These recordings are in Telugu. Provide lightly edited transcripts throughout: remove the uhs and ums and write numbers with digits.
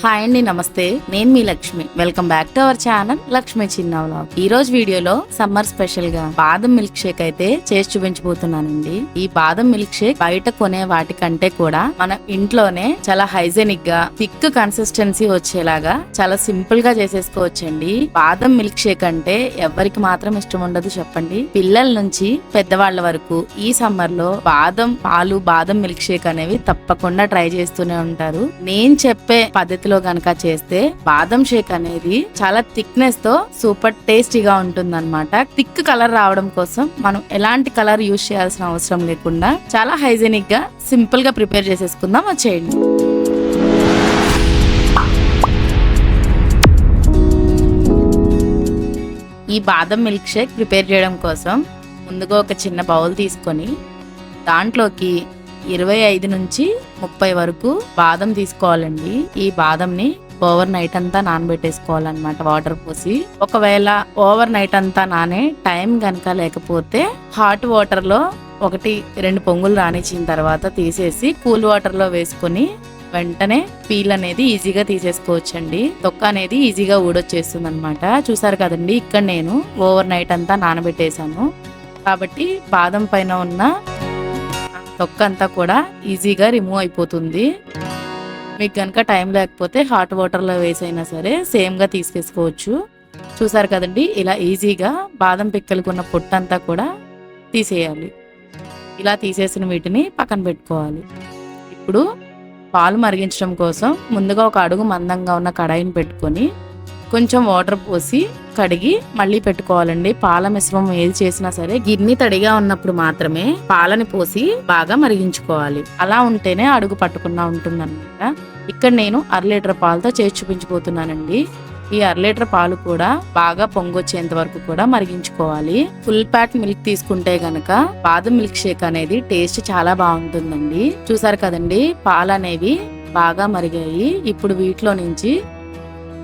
హాయ్ అండి, నమస్తే. నేను మీ Lakshmi. Welcome back to our channel Lakshmi చిన్న వ్లాగ్. ఈ రోజు వీడియోలో సమ్మర్ స్పెషల్ గా బాదం మిల్క్ షేక్ అయితే చేసి చూపించబోతున్నానండి. ఈ బాదం మిల్క్ షేక్ బయట కొనే వాటికంటే కూడా మన ఇంట్లోనే చాలా హైజెనిక్ గా థిక్ కన్సిస్టెన్సీ వచ్చేలాగా చాలా సింపుల్ గా చేసేసుకోవచ్చండి. బాదం మిల్క్ షేక్ అంటే ఎవరికి మాత్రం ఇష్టం ఉండదు చెప్పండి. పిల్లల నుంచి పెద్దవాళ్ల వరకు ఈ సమ్మర్ లో బాదం మిల్క్ షేక్ అనేవి తప్పకుండా ట్రై చేస్తూనే ఉంటారు. నేను చెప్పే పద్ధతి గనక చేస్తే బాదం షేక్ అనేది చాలా థిక్నెస్ తో సూపర్ టేస్టీగా ఉంటుందన్నమాట. థిక్ కలర్ రావడం కోసం మనం ఎలాంటి కలర్ యూజ్ చేయాల్సిన అవసరం లేకుండా చాలా హైజెనిక్ గా సింపుల్ గా ప్రిపేర్ చేసేసుకుందాం. వచ్చేయండి. ఈ బాదం మిల్క్ షేక్ ప్రిపేర్ చేయడం కోసం ముందుగా ఒక చిన్న బౌల్ తీసుకొని దాంట్లోకి 25 నుంచి 30 వరకు బాదం తీసుకోవాలండి. ఈ బాదంని ఓవర్ నైట్ అంతా నానబెట్టేసుకోవాలన్నమాట వాటర్ పోసి. ఒకవేళ ఓవర్ నైట్ అంతా నానే టైం గనక లేకపోతే హాట్ వాటర్ లో 1-2 పొంగులు రానిచ్చిన తర్వాత తీసేసి కూల్ వాటర్ లో వేసుకొని వెంటనే పీల్ అనేది ఈజీగా తీసేసుకోవచ్చండి. తొక్క అనేది ఈజీగా ఊడొచ్చేస్తుంది అనమాట. చూసారు కదండి, ఇక్కడ నేను ఓవర్ నైట్ అంతా నానబెట్టేశాను కాబట్టి బాదం పైన ఉన్న తొక్క అంతా కూడా ఈజీగా రిమూవ్ అయిపోతుంది. మీకు కనుక టైం లేకపోతే హాట్ వాటర్లో వేసైనా సరే సేమ్గా తీసేసుకోవచ్చు. చూసారు కదండి, ఇలా ఈజీగా బాదం పిక్కలకున్న పొట్టంతా కూడా తీసేయాలి. ఇలా తీసేసిన వీటిని పక్కన పెట్టుకోవాలి. ఇప్పుడు పాలు మరిగించడం కోసం ముందుగా ఒక అడుగు మందంగా ఉన్న కడాయిని పెట్టుకొని కొంచెం వాటర్ పోసి కడిగి మళ్ళీ పెట్టుకోవాలండి. పాల మిశ్రమం ఏది చేసినా సరే గిన్నె తడిగా ఉన్నప్పుడు మాత్రమే పాలని పోసి బాగా మరిగించుకోవాలి. అలా ఉంటేనే అడుగు పట్టకుండా ఉంటుందన్నమాట. ఇక్కడ నేను 1/2 లీటర్ పాలతో చేసి చూపించబోతున్నానండి. ఈ 1/2 లీటర్ పాలు కూడా బాగా పొంగొచ్చేంత వరకు కూడా మరిగించుకోవాలి. ఫుల్ ప్యాక్ మిల్క్ తీసుకుంటే గనక బాదం మిల్క్ షేక్ అనేది టేస్ట్ చాలా బాగుంటుందండి. చూసారు కదండి, పాలు అనేవి బాగా మరిగాయి. ఇప్పుడు వీటిలో నుంచి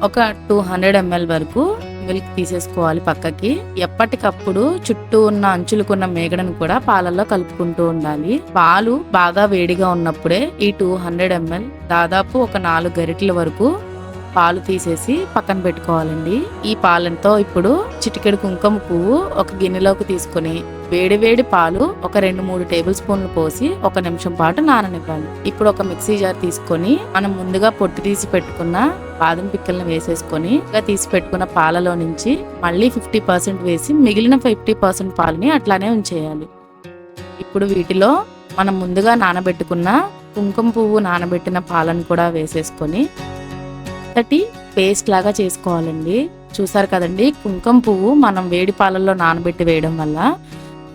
ఒక 200 ml వరకు మిల్క్ తీసేసుకోవాలి పక్కకి. ఎప్పటికప్పుడు చుట్టూ ఉన్న అంచులకున్న మేగడను కూడా పాలల్లో కలుపుకుంటూ ఉండాలి. పాలు బాగా వేడిగా ఉన్నప్పుడే ఈ 200 ml దాదాపు ఒక 4 గరిటెల వరకు పాలు తీసేసి పక్కన పెట్టుకోవాలండి. ఈ పాలతో ఇప్పుడు చిటికెడు కుంకుమ పువ్వు ఒక గిన్నెలోకి తీసుకుని వేడి పాలు ఒక 2-3 టేబుల్ స్పూన్లు పోసి 1 నిమిషం పాటు నాననివ్వాలి. ఇప్పుడు ఒక మిక్సీ జార్ తీసుకొని మనం ముందుగా పొట్టు తీసి పెట్టుకున్న బాదం పిక్కల్ని వేసేసుకొని తీసి పెట్టుకున్న పాలలో నుంచి మళ్ళీ 50% వేసి మిగిలిన 50% పాలని అట్లానే ఉంచేయాలి. ఇప్పుడు వీటిలో మనం ముందుగా నానబెట్టుకున్న కుంకుమ పువ్వు నానబెట్టిన పాలను కూడా వేసేసుకొని పేస్ట్ లాగా చేసుకోవాలండి. చూసారు కదండి, కుంకుమ పువ్వు మనం వేడి పాలల్లో నానబెట్టి వేయడం వల్ల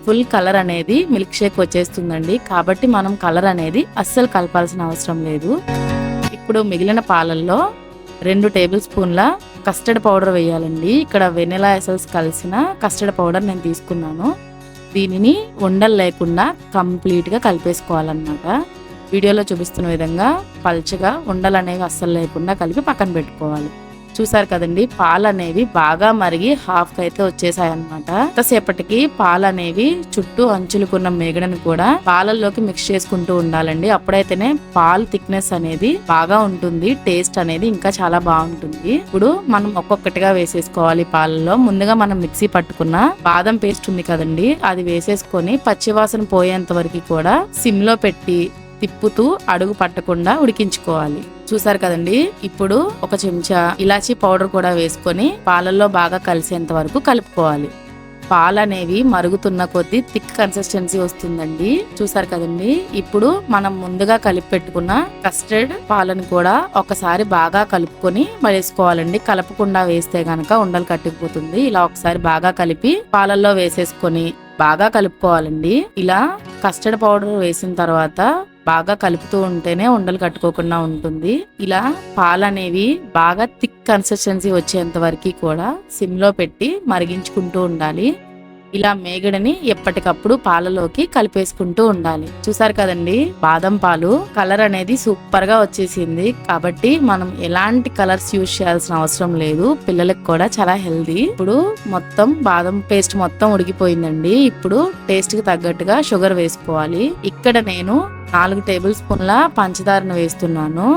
ఫుల్ కలర్ అనేది మిల్క్ షేక్ వచ్చేస్తుందండి. కాబట్టి మనం కలర్ అనేది అస్సలు కలపాల్సిన అవసరం లేదు. ఇప్పుడు మిగిలిన పాలల్లో 2 టేబుల్ స్పూన్ల కస్టర్డ్ పౌడర్ వేయాలండి. ఇక్కడ వెనిలా ఎసెన్స్ కలిసిన కస్టర్డ్ పౌడర్ నేను తీసుకున్నాను. దీనిని ఉండలు లేకుండా కంప్లీట్గా కలిపేసుకోవాలన్నమాట. వీడియోలో చూపిస్తున్న విధంగా పల్చగా ఉండలు అనేవి అస్సలు లేకుండా కలిపి పక్కన పెట్టుకోవాలి. చూసారు కదండి, పాలు అనేవి బాగా మరిగి హాఫ్ అయితే వచ్చేసాయి అనమాట. ఎంతసేపటికి పాలు అనేవి చుట్టూ అంచులుకున్న మేగడను కూడా పాలల్లోకి మిక్స్ చేసుకుంటూ ఉండాలండి. అప్పుడైతేనే పాలు థిక్నెస్ అనేది బాగా ఉంటుంది, టేస్ట్ అనేది ఇంకా చాలా బాగుంటుంది. ఇప్పుడు మనం ఒక్కొక్కటిగా వేసేసుకోవాలి పాలలో. ముందుగా మనం మిక్సీ పట్టుకున్న బాదం పేస్ట్ ఉంది కదండి, అది వేసేసుకొని పచ్చివాసన పోయేంత వరకు కూడా సిమ్ లో పెట్టి తిప్పుతూ అడుగు పట్టకుండా ఉడికించుకోవాలి. చూసారు కదండి, ఇప్పుడు ఒక చెంచా ఇలాచీ పౌడర్ కూడా వేసుకొని పాలల్లో బాగా కలిసేంత వరకు కలుపుకోవాలి. పాలు అనేవి మరుగుతున్న కొద్దీ థిక్ కన్సిస్టెన్సీ వస్తుందండి. చూసారు కదండి, ఇప్పుడు మనం ముందుగా కలిపి పెట్టుకున్న కస్టర్డ్ పాలను కూడా ఒకసారి బాగా కలుపుకొని వేసుకోవాలండి. కలపకుండా వేస్తే గనక ఉండలు కట్టుకుపోతుంది. ఇలా ఒకసారి బాగా కలిపి పాలల్లో వేసేసుకొని బాగా కలుపుకోవాలండి. ఇలా కస్టర్డ్ పౌడర్ వేసిన తర్వాత బాగా కలుపుతూ ఉంటేనే ఉండలు కట్టుకోకుండా ఉంటుంది. ఇలా పాలు అనేవి బాగా థిక్ కన్సిస్టెన్సీ వచ్చేంత వరకు కూడా సిమ్ లో పెట్టి మరిగించుకుంటూ ఉండాలి. ఇలా మేగడని ఎప్పటికప్పుడు పాలలోకి కలిపేసుకుంటూ ఉండాలి. చూసారు కదండి, బాదం పాలు కలర్ అనేది సూపర్ గా వచ్చేసింది. కాబట్టి మనం ఎలాంటి కలర్స్ యూజ్ చేయాల్సిన అవసరం లేదు. పిల్లలకు కూడా చాలా హెల్దీ. ఇప్పుడు మొత్తం బాదం పేస్ట్ మొత్తం ఉడికిపోయిందండి. ఇప్పుడు టేస్ట్ కి తగ్గట్టుగా షుగర్ వేసుకోవాలి. ఇక్కడ నేను 4 టేబుల్ స్పూన్ల పంచదారను వేస్తున్నాను.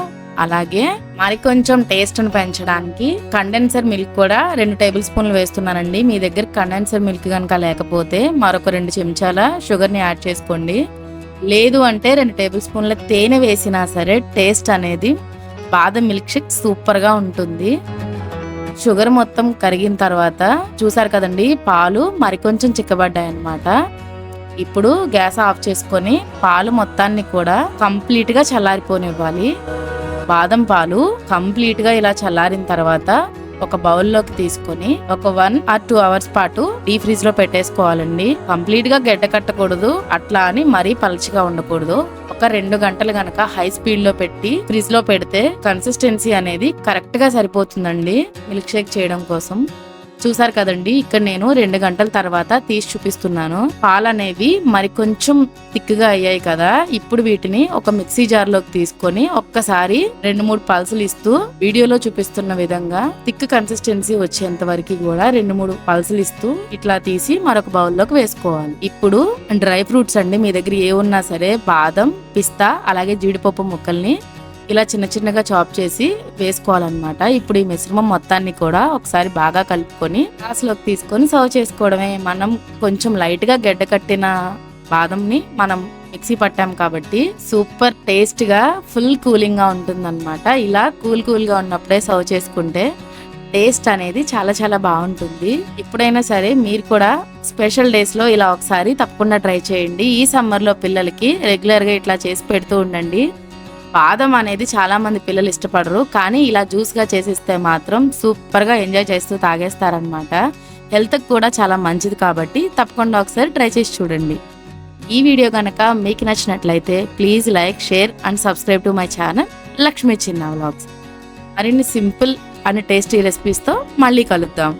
అలాగే మరి కొంచెం టేస్ట్ను పెంచడానికి కండెన్సర్ మిల్క్ కూడా 2 టేబుల్ స్పూన్లు వేస్తున్నానండి. మీ దగ్గర కండెన్సర్ మిల్క్ కనుక లేకపోతే మరొక 2 చెంచాల షుగర్ని యాడ్ చేసుకోండి. లేదు అంటే 2 టేబుల్ స్పూన్ల తేనె వేసినా సరే టేస్ట్ అనేది బాదం మిల్క్ షేక్ సూపర్గా ఉంటుంది. షుగర్ మొత్తం కరిగిన తర్వాత చూసారు కదండి, పాలు మరికొంచెం చిక్కబడ్డాయి అన్నమాట. ఇప్పుడు గ్యాస్ ఆఫ్ చేసుకొని పాలు మొత్తాన్ని కూడా కంప్లీట్ గా చల్లారిపోనివ్వాలి. బాదం పాలు కంప్లీట్ గా ఇలా చల్లారిన తర్వాత ఒక బౌల్లోకి తీసుకొని ఒక 1 or 2 అవర్స్ పాటు డీప్ ఫ్రీజ్ లో పెట్టేసుకోవాలండి. కంప్లీట్ గా గడ్డ కట్టకూడదు, అట్లా అని మరీ పలుచగా ఉండకూడదు. ఒక 2 గంటలు గనక హై స్పీడ్ లో పెట్టి ఫ్రిడ్జ్ లో పెడితే కన్సిస్టెన్సీ అనేది కరెక్ట్ గా సరిపోతుందండి మిల్క్ షేక్ చేయడం కోసం. చూసారు కదండి, ఇక్కడ నేను 2 గంటల తర్వాత తీసి చూపిస్తున్నాను. పాలు అనేవి మరి కొంచెం థిక్గా అయ్యాయి కదా. ఇప్పుడు వీటిని ఒక మిక్సీ జార్ లోకి తీసుకొని ఒక్కసారి 2-3 పల్సులు ఇస్తూ వీడియోలో చూపిస్తున్న విధంగా థిక్ కన్సిస్టెన్సీ వచ్చేంత వరకు కూడా 2-3 పల్సులు ఇస్తూ ఇట్లా తీసి మరొక బౌల్లోకి వేసుకోవాలి. ఇప్పుడు డ్రై ఫ్రూట్స్ అండి, మీ దగ్గర ఏ ఉన్నా సరే బాదం, పిస్తా అలాగే జీడిపప్పు ముక్కల్ని ఇలా చిన్న చిన్నగా చాప్ చేసి వేసుకోవాలన్నమాట. ఇప్పుడు ఈ మిశ్రమం మొత్తాన్ని కూడా ఒకసారి బాగా కలుపుకొని గ్లాస్లోకి తీసుకొని సర్వ్ చేసుకోవడమే. మనం కొంచెం లైట్ గా గడ్డ కట్టిన బాదంని మనం మిక్సీ పట్టాం కాబట్టి సూపర్ టేస్ట్ గా ఫుల్ కూలింగ్ గా ఉంటుందన్నమాట. ఇలా కూల్ గా ఉన్నప్పుడే సర్వ్ చేసుకుంటే టేస్ట్ అనేది చాలా చాలా బాగుంటుంది. ఎప్పుడైనా సరే మీరు కూడా స్పెషల్ డేస్ లో ఇలా ఒకసారి తప్పకుండా ట్రై చేయండి. ఈ సమ్మర్ లో పిల్లలకి రెగ్యులర్ గా ఇట్లా చేసి పెడుతూ ఉండండి. బాదం అనేది చాలా మంది పిల్లలు ఇష్టపడరు, కానీ ఇలా జ్యూస్ గా చేసిస్తే మాత్రం సూపర్ గా ఎంజాయ్ చేస్తూ తాగేస్తారనమాట. హెల్త్ కూడా చాలా మంచిది కాబట్టి తప్పకుండా ఒకసారి ట్రై చేసి చూడండి. ఈ వీడియో కనుక మీకు నచ్చినట్లయితే please like, share and subscribe to my channel Lakshmi చిన్న వ్లాగ్స్. మరిన్ని సింపుల్ అండ్ టేస్టీ రెసిపీస్ తో మళ్ళీ కలుద్దాం.